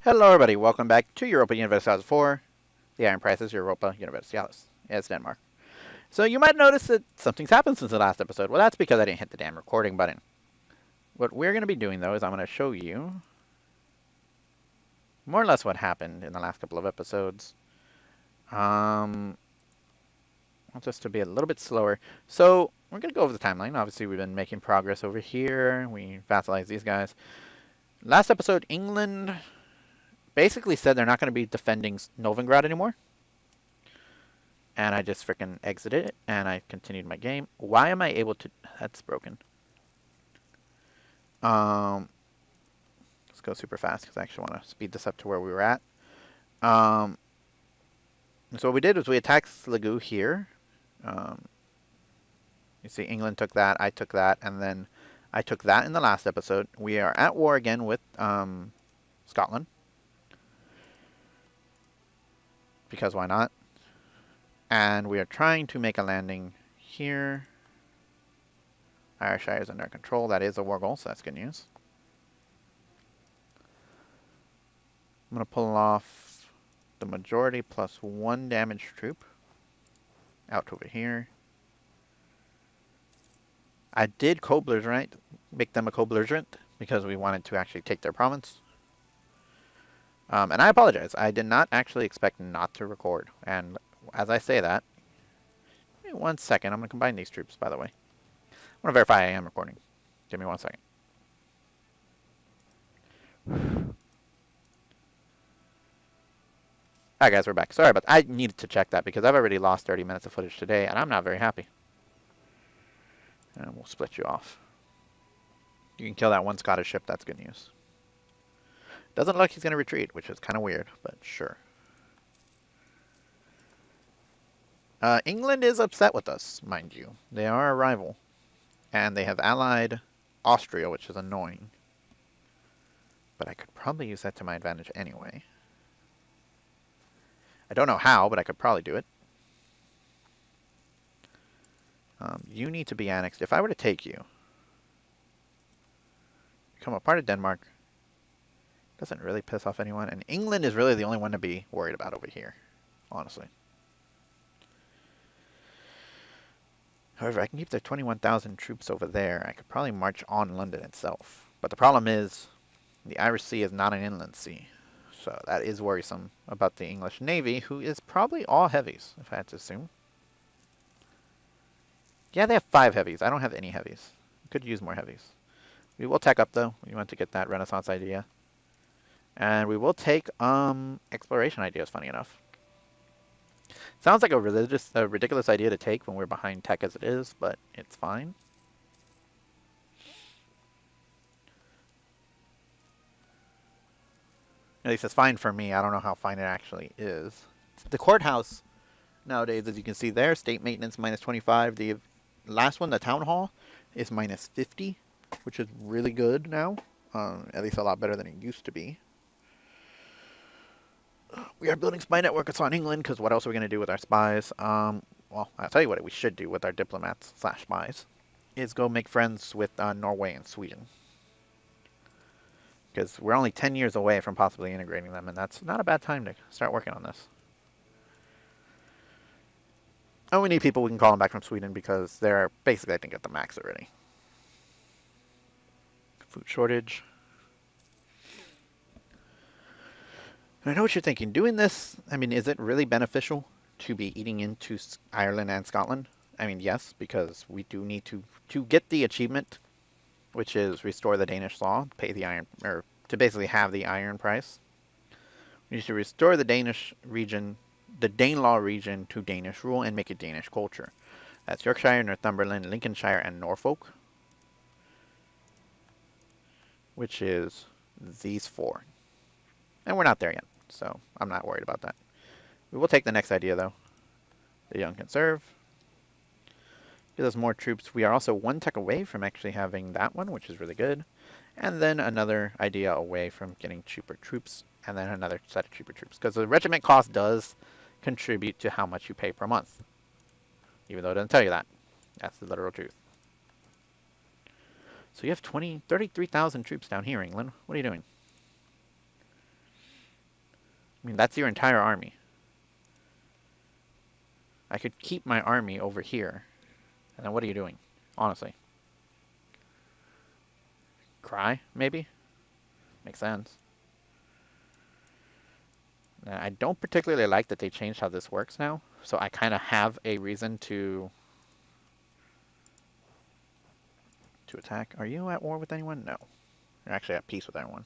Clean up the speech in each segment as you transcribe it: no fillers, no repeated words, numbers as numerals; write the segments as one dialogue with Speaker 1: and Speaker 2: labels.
Speaker 1: Hello everybody, welcome back to Europa Universalis 4, the Iron Prices Europa Universalis. It's Denmark. So you might notice that something's happened since the last episode. Well, that's because I didn't hit the damn recording button. What we're going to be doing, though, is I'm going to show you more or less what happened in the last couple of episodes. Um, just to be a little bit slower. So we're going to go over the timeline. Obviously, we've been making progress over here. We vassalized these guys. Last episode, England basically said they're not going to be defending Novigrad anymore. And I just freaking exited it, and I continued my game. Why am I able to... That's broken. Let's go super fast, because I actually want to speed this up to where we were at. So what we did was we attacked Sligo here. You see England took that, I took that, and then I took that in the last episode. We are at war again with Scotland. Because why not? And we are trying to make a landing here. Ayrshire is under control. That is a war goal, so that's good news. I'm going to pull off the majority plus 1 damaged troop out over here. I did co-belligerent, make them a co-belligerent, because we wanted to actually take their province. And I apologize. I did not actually expect not to record. And as I say that, give me 1 second. I'm going to combine these troops, by the way. I want to verify I am recording. Give me 1 second. Alright guys, we're back. Sorry, but I needed to check that because I've already lost 30 minutes of footage today, and I'm not very happy. And we'll split you off. You can kill that 1 Scottish ship, that's good news. Doesn't look like he's going to retreat, which is kind of weird, but sure. England is upset with us, mind you. They are a rival. And they have allied Austria, which is annoying. But I could probably use that to my advantage anyway. I don't know how, but I could probably do it. You need to be annexed. If I were to take you, become a part of Denmark, doesn't really piss off anyone. And England is really the only one to be worried about over here, honestly. However, I can keep their 21,000 troops over there. I could probably march on London itself. But the problem is, the Irish Sea is not an inland sea. So that is worrisome about the English Navy, who is probably all heavies, if I had to assume. Yeah, they have 5 heavies. I don't have any heavies. Could use more heavies. We will tech up, though. We want to get that Renaissance idea. And we will take exploration ideas, funny enough. Sounds like a ridiculous idea to take when we're behind tech as it is, but it's fine. At least it's fine for me. I don't know how fine it actually is. The courthouse nowadays, as you can see there, state maintenance minus 25. The last one, the town hall, is minus 50, which is really good now. At least a lot better than it used to be. We are building spy network. It's on England, because what else are we going to do with our spies? Well, I'll tell you what we should do with our diplomats / spies, is go make friends with Norway and Sweden. Because we're only 10 years away from possibly integrating them, and that's not a bad time to start working on this. And we need people we can call them back from Sweden, because they're basically, I think, at the max already. Food shortage. I know what you're thinking. Doing this, I mean, is it really beneficial to be eating into Ireland and Scotland? I mean, yes, because we do need to get the achievement, which is restore the Danish law, pay the iron, or to basically have the iron price. We need to restore the Danish region, the Danelaw region, to Danish rule and make it Danish culture. That's Yorkshire, Northumberland, Lincolnshire, and Norfolk, which is these 4. And we're not there yet, so I'm not worried about that. We will take the next idea, though. The Young can serve. Gives us more troops. We are also 1 tech away from actually having that one, which is really good. And then another idea away from getting cheaper troops, and then another set of cheaper troops. Because the regiment cost does contribute to how much you pay per month. Even though it doesn't tell you that. That's the literal truth. So you have 33,000 troops down here, England. What are you doing? I mean, that's your entire army. I could keep my army over here. And then what are you doing? Honestly. Cry, maybe? Makes sense. I don't particularly like that they changed how this works now. So I kind of have a reason to attack. Are you at war with anyone? No. You're actually at peace with everyone.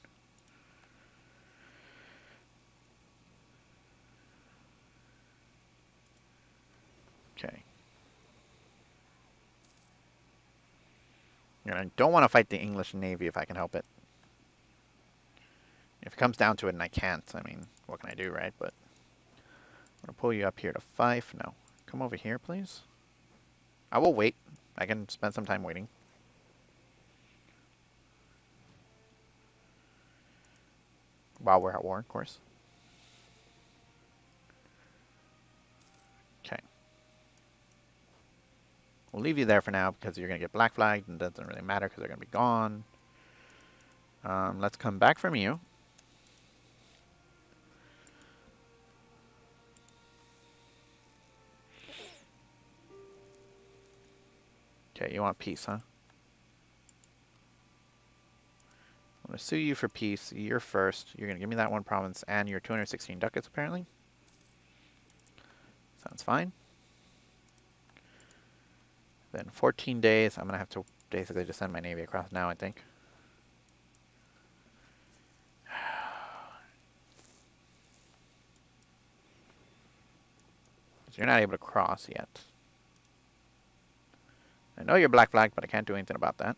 Speaker 1: Okay. And I don't want to fight the English Navy if I can help it. If it comes down to it and I can't, I mean, what can I do, right? But I'm going to pull you up here to Fife. No. Come over here, please. I will wait. I can spend some time waiting. While we're at war, of course. Okay. We'll leave you there for now because you're going to get black flagged and it doesn't really matter because they're going to be gone. Let's come back from you. Okay, you want peace, huh? I'm going to sue you for peace. You're first. You're going to give me that one province and your 216 ducats, apparently. Sounds fine. Then 14 days. I'm going to have to basically just send my navy across now, I think. You're not able to cross yet. I know you're black flag, but I can't do anything about that.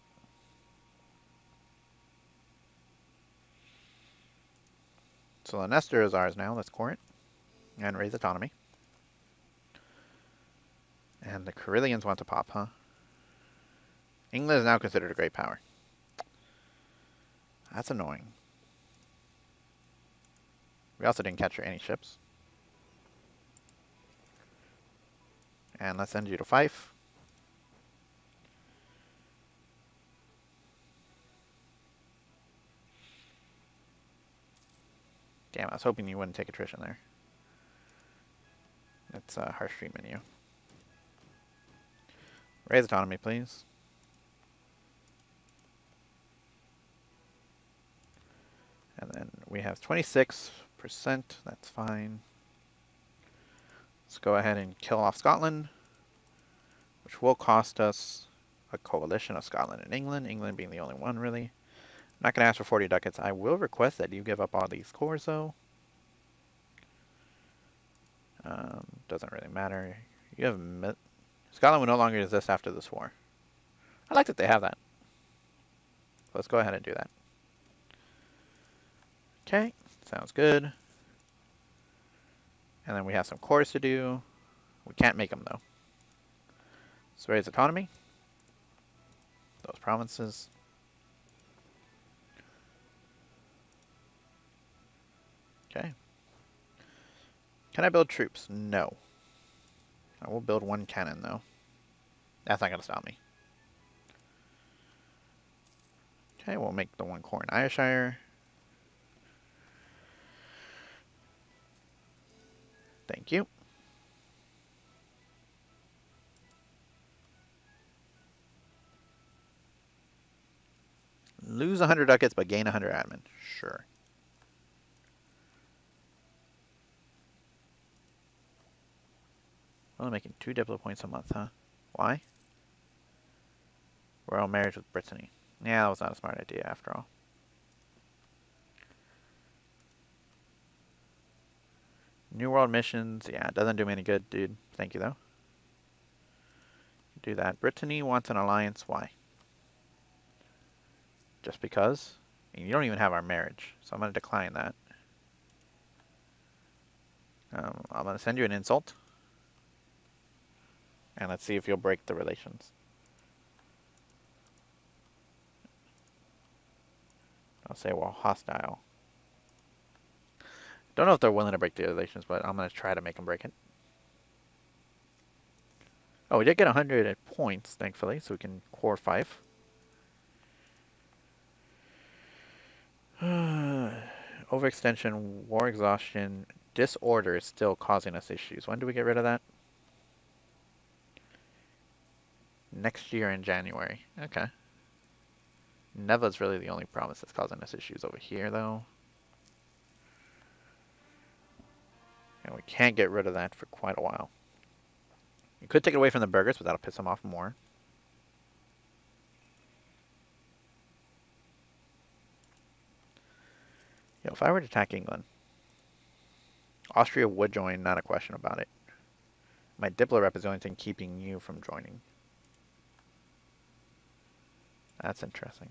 Speaker 1: So Leicester is ours now. Let's core it. And raise autonomy. And the Carillions want to pop, huh? England is now considered a great power. That's annoying. We also didn't capture any ships. And let's send you to Fife. Damn, I was hoping you wouldn't take attrition there. That's a harsh treatment you. Raise autonomy, please. And then we have 26%. That's fine. Let's go ahead and kill off Scotland, which will cost us a coalition of Scotland and England, England being the only one, really. I'm not going to ask for 40 ducats. I will request that you give up all these cores, though. Doesn't really matter. You have Scotland will no longer exist after this war. I like that they have that. Let's go ahead and do that. Okay, sounds good. And then we have some cores to do. We can't make them, though. So raise autonomy. Those provinces. Okay. Can I build troops? No. I will build one cannon, though. That's not going to stop me. Okay, we'll make the one core in Ayrshire. Thank you. Lose 100 ducats, but gain 100 admin. Sure. Only making 2 diplo points a month, huh? Why? Royal marriage with Brittany. Yeah, that was not a smart idea after all. New World missions. Yeah, it doesn't do me any good, dude. Thank you, though. Do that. Brittany wants an alliance. Why? Just because? And you don't even have our marriage, so I'm going to decline that. I'm going to send you an insult. And let's see if you'll break the relations. I'll say, well, hostile. Don't know if they're willing to break the relations, but I'm going to try to make them break it. Oh, we did get 100 points, thankfully, so we can core 5. Overextension, war exhaustion, disorder is still causing us issues. When do we get rid of that? Next year in January. Okay. Neva's really the only province that's causing us issues over here, though. And we can't get rid of that for quite a while. You could take it away from the burghers, but that'll piss them off more. Yo, if I were to attack England, Austria would join, not a question about it. My Diplo rep is the only thing keeping you from joining. That's interesting.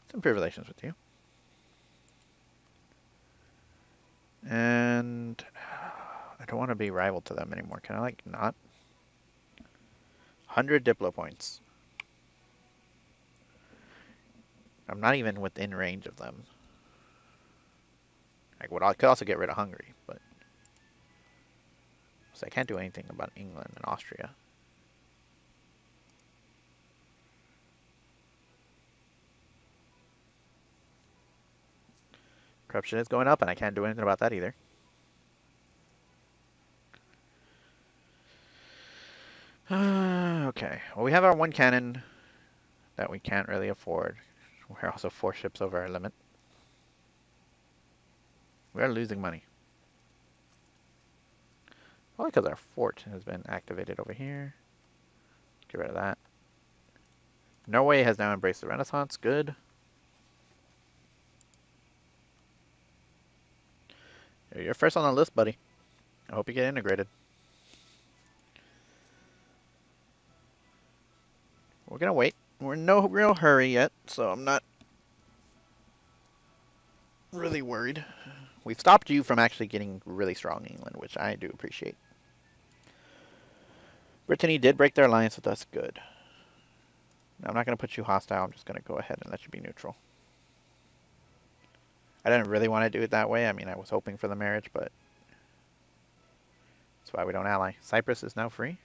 Speaker 1: Let's improve relations with you. And I don't want to be rival to them anymore. Can I, like, not? 100 Diplo points. I'm not even within range of them. I could also get rid of Hungary, but so I can't do anything about England and Austria. Corruption is going up, and I can't do anything about that either. Okay, well, we have our one cannon that we can't really afford. We're also 4 ships over our limit. We are losing money. Probably because our fort has been activated over here. Get rid of that. Norway has now embraced the Renaissance. Good. You're first on the list, buddy. I hope you get integrated. We're gonna wait. We're in no real hurry yet, so I'm not really worried. We've stopped you from actually getting really strong, England, which I do appreciate. Brittany did break their alliance with us. Good. Now, I'm not going to put you hostile. I'm just going to go ahead and let you be neutral. I didn't really want to do it that way. I mean, I was hoping for the marriage, but that's why we don't ally. Cyprus is now free.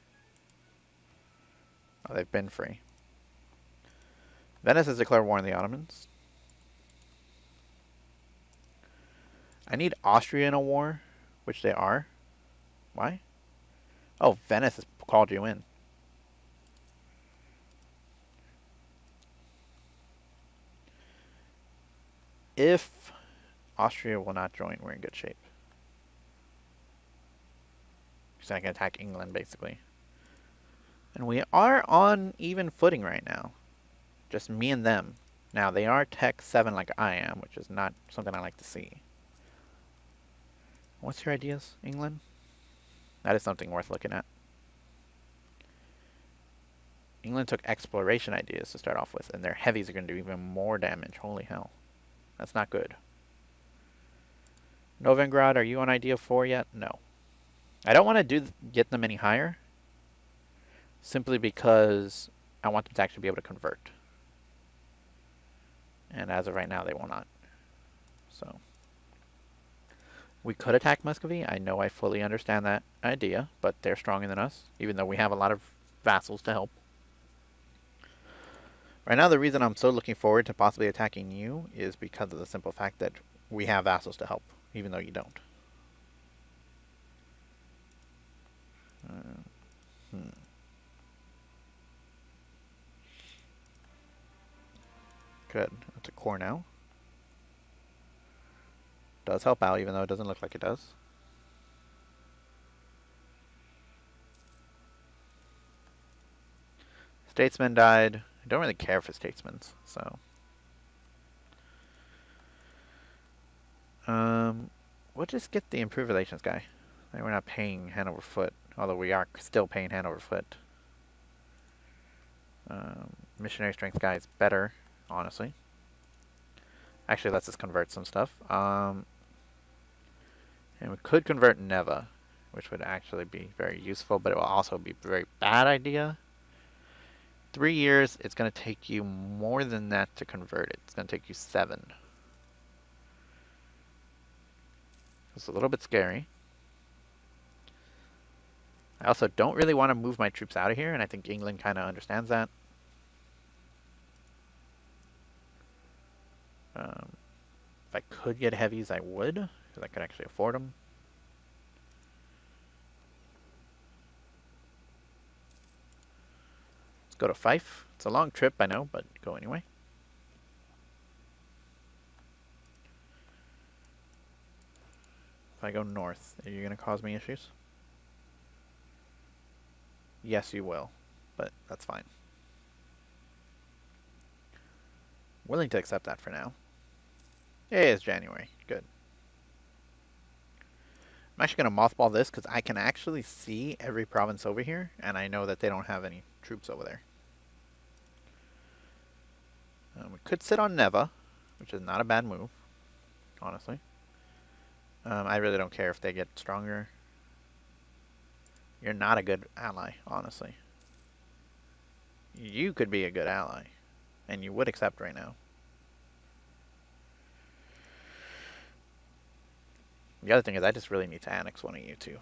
Speaker 1: Oh, they've been free. Venice has declared war on the Ottomans. I need Austria in a war, which they are. Why? Oh, Venice has called you in. If Austria will not join, we're in good shape. So I can attack England, basically. And we are on even footing right now. Just me and them. Now, they are Tech 7 like I am, which is not something I like to see. What's your ideas, England? That is something worth looking at. England took exploration ideas to start off with, and their heavies are going to do even more damage. Holy hell. That's not good. Novigrad, are you on idea 4 yet? No. I don't want to get them any higher, simply because I want them to actually be able to convert. And as of right now, they will not. So we could attack Muscovy. I know I fully understand that idea, but they're stronger than us, even though we have a lot of vassals to help. Right now, the reason I'm so looking forward to possibly attacking you is because of the simple fact that we have vassals to help, even though you don't. Good. That's a core now. Does help out, even though it doesn't look like it does. Statesman died. I don't really care for statesmen, so. We'll just get the improved relations guy. We're not paying hand over foot, although we are still paying hand over foot. Missionary strength guy is better, honestly. Actually, let's just convert some stuff. And we could convert Neva, which would actually be very useful, but it will also be a very bad idea. 3 years, it's going to take you more than that to convert it. It's going to take you 7. It's a little bit scary. I also don't really want to move my troops out of here, and I think England kind of understands that. If I could get heavies, I would, because I could actually afford them. Let's go to Fife. It's a long trip, I know, but go anyway. If I go north, are you going to cause me issues? Yes, you will, but that's fine. Willing to accept that for now. It is January. Good. I'm actually going to mothball this because I can actually see every province over here, and I know that they don't have any troops over there. We could sit on Neva, which is not a bad move, honestly. I really don't care if they get stronger. You're not a good ally, honestly. You could be a good ally, and you would accept right now. The other thing is I just really need to annex one of you two.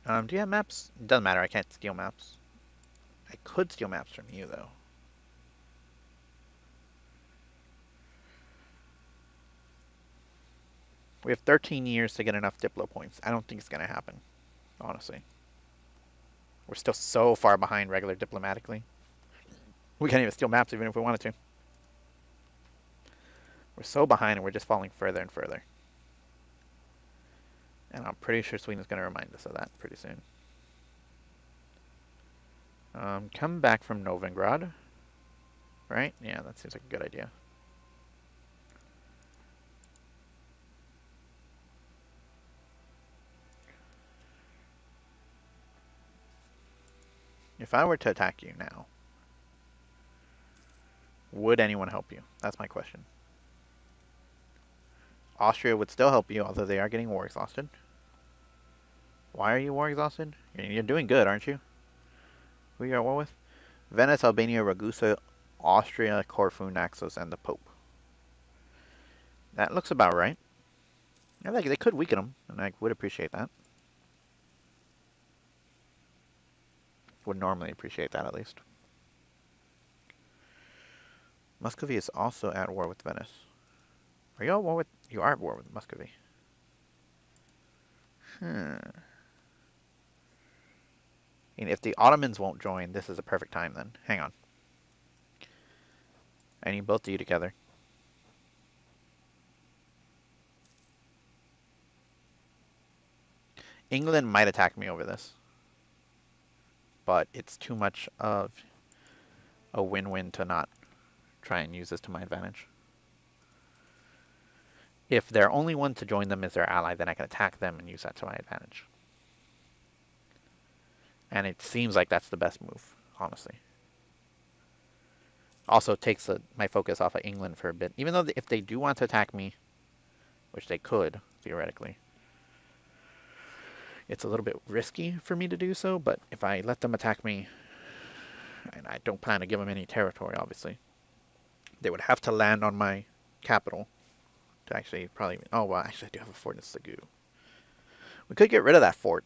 Speaker 1: Do you have maps? It doesn't matter, I can't steal maps. I could steal maps from you, though. We have 13 years to get enough Diplo points. I don't think it's going to happen, honestly. We're still so far behind regular diplomatically. We can't even steal maps even if we wanted to. We're so behind and we're just falling further and further. And I'm pretty sure Sweden's going to remind us of that pretty soon. Come back from Novigrad. Right? Yeah, that seems like a good idea. If I were to attack you now, would anyone help you? That's my question. Austria would still help you, although they are getting war exhausted. Why are you war exhausted? You're doing good, aren't you? Who are you at war with? Venice, Albania, Ragusa, Austria, Corfu, Naxos, and the Pope. That looks about right. Yeah, they could weaken them, and I would appreciate that. Would normally appreciate that, at least. Muscovy is also at war with Venice. Are you at war with... You are at war with Muscovy. And if the Ottomans won't join, this is a perfect time then. Hang on. I need both of you together. England might attack me over this. But it's too much of a win-win to not try and use this to my advantage. If their only one to join them is their ally, then I can attack them and use that to my advantage. And it seems like that's the best move, honestly. Also takes my focus off of England for a bit. Even though if they do want to attack me, which they could, theoretically, it's a little bit risky for me to do so, but if I let them attack me, and I don't plan to give them any territory, obviously, they would have to land on my capital to actually probably... Oh, well, actually, I do have a fort in Segu. We could get rid of that fort.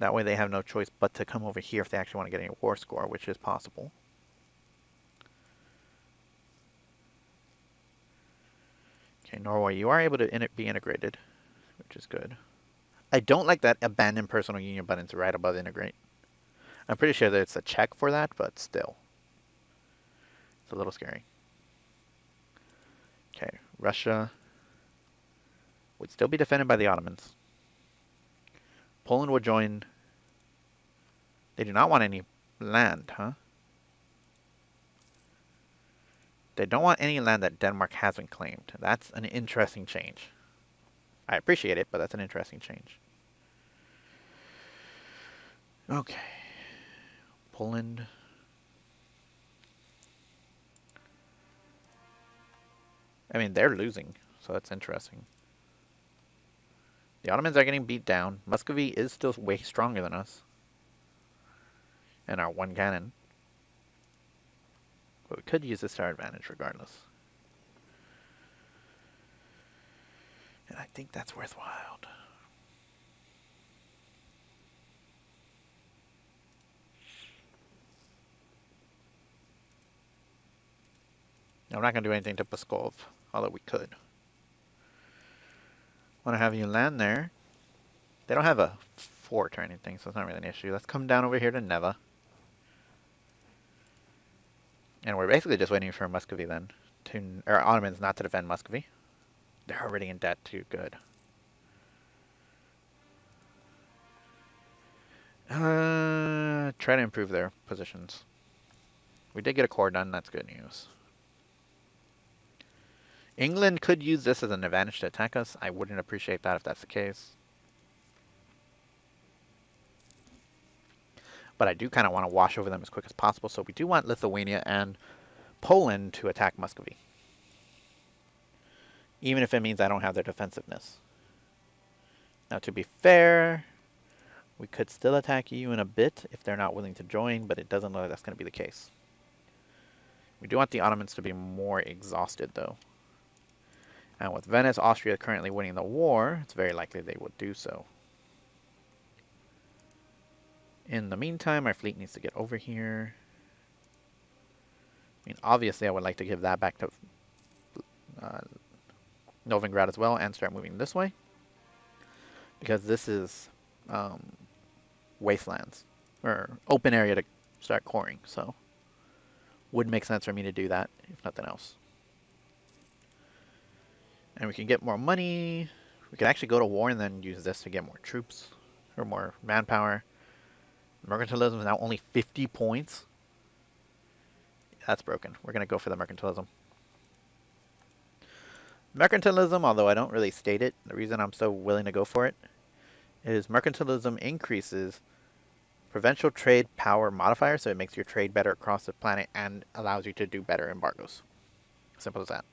Speaker 1: That way they have no choice but to come over here if they actually want to get any war score, which is possible. Okay, Norway, you are able to be integrated, which is good. I don't like that abandon personal union button's right above integrate. I'm pretty sure that it's a check for that, but still. It's a little scary. Okay, Russia would still be defended by the Ottomans. Poland would join. They do not want any land, huh? They don't want any land that Denmark hasn't claimed. That's an interesting change. I appreciate it, but that's an interesting change. Okay. Poland. I mean, they're losing, so that's interesting. The Ottomans are getting beat down. Muscovy is still way stronger than us. And our one cannon. But we could use this to our advantage regardless. And I think that's worthwhile. I'm not going to do anything to Pskov, although we could. Want to have you land there. They don't have a fort or anything, so it's not really an issue. Let's come down over here to Neva. And we're basically just waiting for Muscovy then. Or Ottomans not to defend Muscovy. They're already in debt too. Good. Try to improve their positions. We did get a core done. That's good news. England could use this as an advantage to attack us. I wouldn't appreciate that if that's the case. But I do kind of want to wash over them as quick as possible. So we do want Lithuania and Poland to attack Muscovy. Even if it means I don't have their defensiveness. Now, to be fair, we could still attack you in a bit if they're not willing to join, but it doesn't look like that's going to be the case. We do want the Ottomans to be more exhausted, though. And with Venice, Austria currently winning the war, it's very likely they would do so. In the meantime, our fleet needs to get over here. I mean, obviously, I would like to give that back to Novigrad as well and start moving this way. Because this is wastelands, or open area to start coring, so would make sense for me to do that, if nothing else. And we can get more money. We could actually go to war and then use this to get more troops, or more manpower. Mercantilism is now only 50 points. That's broken. We're going to go for the mercantilism. Mercantilism, although I don't really state it, the reason I'm so willing to go for it is mercantilism increases provincial trade power modifier, so it makes your trade better across the planet and allows you to do better embargoes. Simple as that.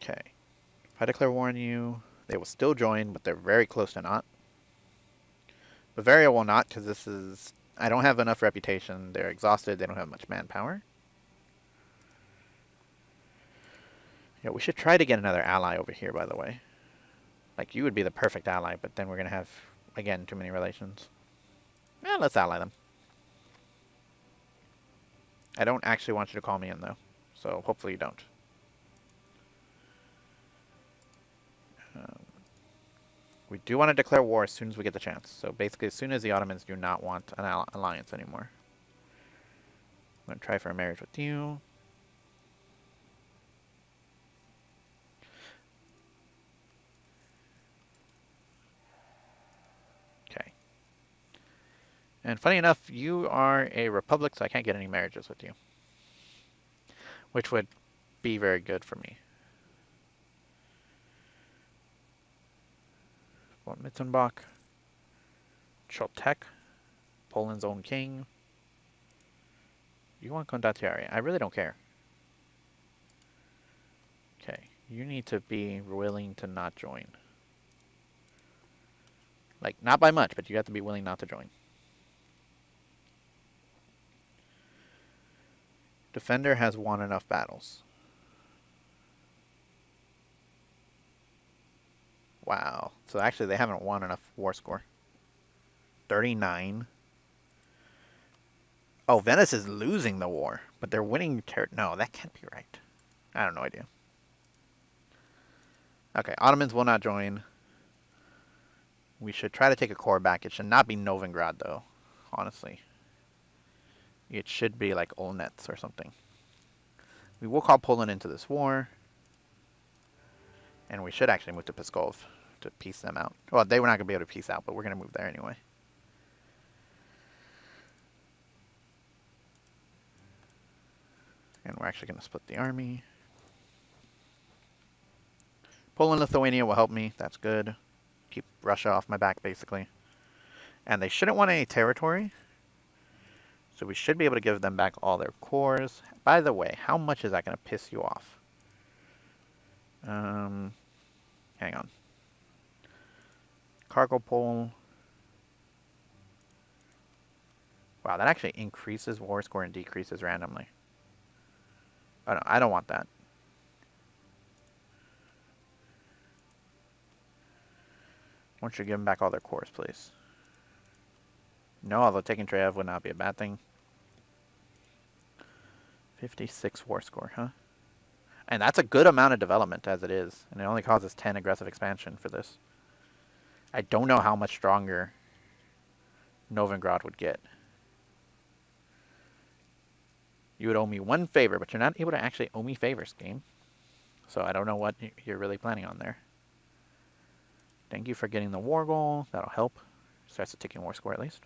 Speaker 1: Okay. If I declare war on you, they will still join, but they're very close to not. Bavaria will not, because this is... I don't have enough reputation. They're exhausted. They don't have much manpower. Yeah, we should try to get another ally over here, by the way. Like, you would be the perfect ally, but then we're going to have, again, too many relations. Yeah, let's ally them. I don't actually want you to call me in, though. So, hopefully you don't. We do want to declare war as soon as we get the chance. So, basically, as soon as the Ottomans do not want an alliance anymore. I'm going to try for a marriage with you. Okay. And funny enough, you are a republic, so I can't get any marriages with you. Which would be very good for me. Von Mittenbach. Choltek. Poland's own king. You want Condottieri? I really don't care. Okay. You need to be willing to not join. Like, not by much, but you have to be willing not to join. Defender has won enough battles. Wow. So actually they haven't won enough war score. 39. Oh, Venice is losing the war, but they're winning no, that can't be right. I have no idea. Okay, Ottomans will not join. We should try to take a core back. It should not be Novigrad, though, honestly. It should be like Olnets or something. We will call Poland into this war. And we should actually move to Pskov to peace them out. Well, they were not going to be able to peace out, but we're going to move there anyway. And we're actually going to split the army. Poland, Lithuania will help me. That's good. Keep Russia off my back, basically. And they shouldn't want any territory. So we should be able to give them back all their cores. By the way, how much is that going to piss you off? Hang on. Cargo pole. Wow, that actually increases war score and decreases randomly. Oh no, I don't want that. Why don't you give them back all their cores, please? No, although taking Trev would not be a bad thing. 56 war score, huh? And that's a good amount of development as it is. And it only causes 10 aggressive expansion for this. I don't know how much stronger Novigrad would get. You would owe me one favor, but you're not able to actually owe me favors, game. So I don't know what you're really planning on there. Thank you for getting the war goal. That'll help. Starts the ticking war score at least.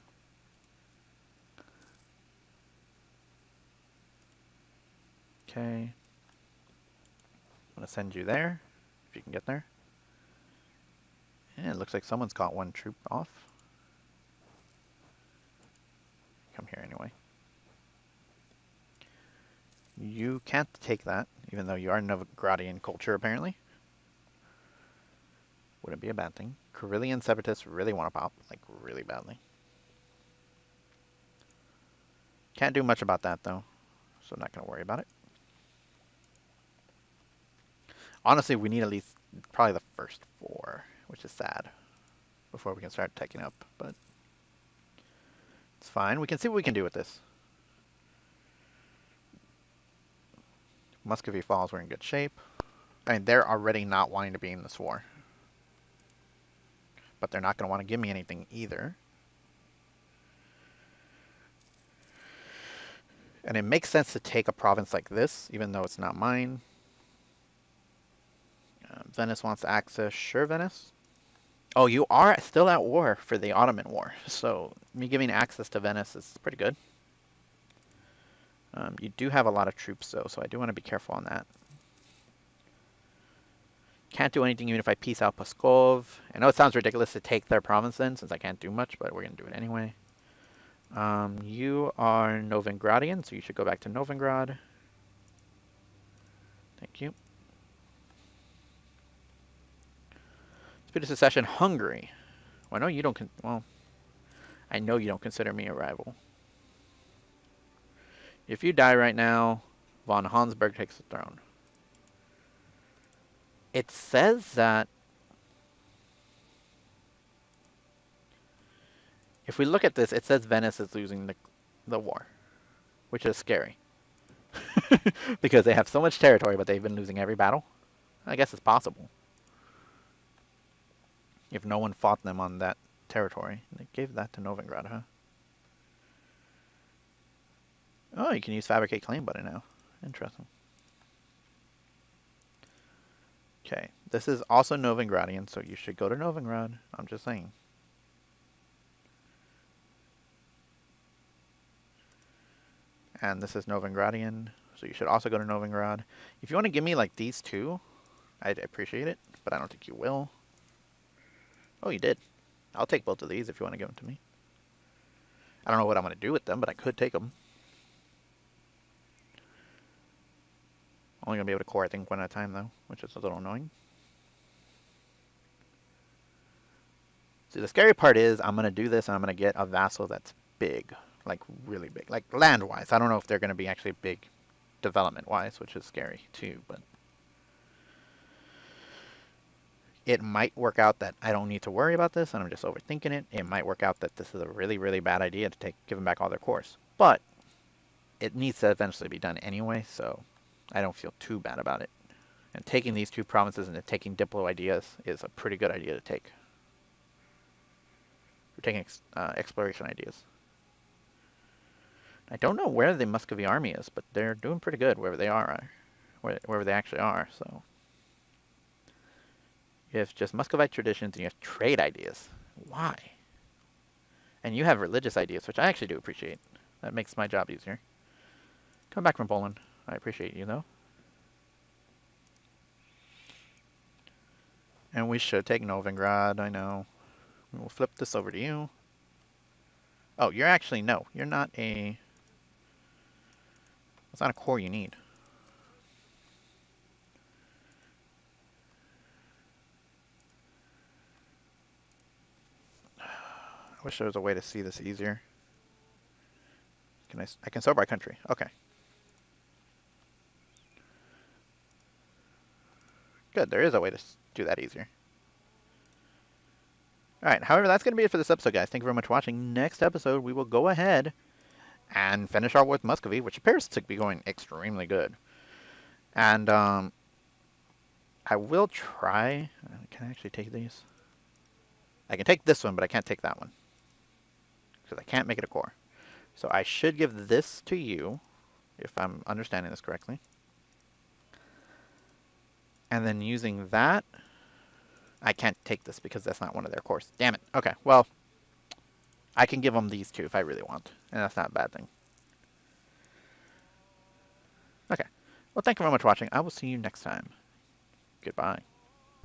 Speaker 1: Okay. I'm going to send you there, if you can get there. And it looks like someone's got one troop off. Come here anyway. You can't take that, even though you are Novigradian culture, apparently. Wouldn't be a bad thing. Carillion separatists really want to pop, like, really badly. Can't do much about that, though, so I'm not going to worry about it. Honestly, we need at least probably the first 4, which is sad, before we can start taking up, but it's fine. We can see what we can do with this. Muscovy Falls, we're in good shape. I mean, they're already not wanting to be in this war. But they're not going to want to give me anything either. And it makes sense to take a province like this, even though it's not mine. Venice wants access. Sure, Venice. Oh, you are still at war for the Ottoman War. So me giving access to Venice is pretty good. You do have a lot of troops, though, so I do want to be careful on that. Can't do anything even if I peace out Pskov. I know it sounds ridiculous to take their province then, since I can't do much, but we're going to do it anyway. You are Novigradian, so you should go back to Novigrad. Thank you. Speed of Secession, Hungary. Well, I know you don't. I know you don't consider me a rival. If you die right now, von Hansberg takes the throne. It says that if we look at this, it says Venice is losing the war, which is scary. Because they have so much territory, but they've been losing every battle. I guess it's possible. If no one fought them on that territory. They gave that to Novigrad, huh? Oh, you can use Fabricate Claim Button now. Interesting. Okay, this is also Novigradian, so you should go to Novigrad. I'm just saying. And this is Novigradian, so you should also go to Novigrad. If you want to give me like these two, I'd appreciate it, but I don't think you will. Oh, you did. I'll take both of these if you want to give them to me. I don't know what I'm going to do with them, but I could take them. Only going to be able to core, I think, one at a time, though, which is a little annoying. See, the scary part is I'm going to do this and I'm going to get a vassal that's big, like really big, like land-wise. I don't know if they're going to be actually big development-wise, which is scary, too, but it might work out that I don't need to worry about this and I'm just overthinking it. It might work out that this is a really, really bad idea to give them back all their cores. But it needs to eventually be done anyway, so I don't feel too bad about it. And taking these two provinces and taking Diplo ideas is a pretty good idea to take. We're taking exploration ideas. I don't know where the Muscovy army is, but they're doing pretty good wherever they are, wherever they actually are, so. You have just Muscovite traditions and you have trade ideas. Why? And you have religious ideas, which I actually do appreciate. That makes my job easier. Come back from Poland. I appreciate you, though. And we should take Novigrad, I know. We'll flip this over to you. Oh, you're actually, no. You're not a... It's not a core you need. I wish there was a way to see this easier. I can sort by country. Okay. Good, there is a way to do that easier. Alright, however, that's going to be it for this episode, guys. Thank you very much for watching. Next episode, we will go ahead and finish out with Muscovy, which appears to be going extremely good. And I will try. Can I actually take these? I can take this one, but I can't take that one because I can't make it a core. So I should give this to you, if I'm understanding this correctly. And then using that, I can't take this because that's not one of their cores. Damn it. Okay, well, I can give them these two if I really want, and that's not a bad thing. Okay. Well, thank you very much for watching. I will see you next time. Goodbye.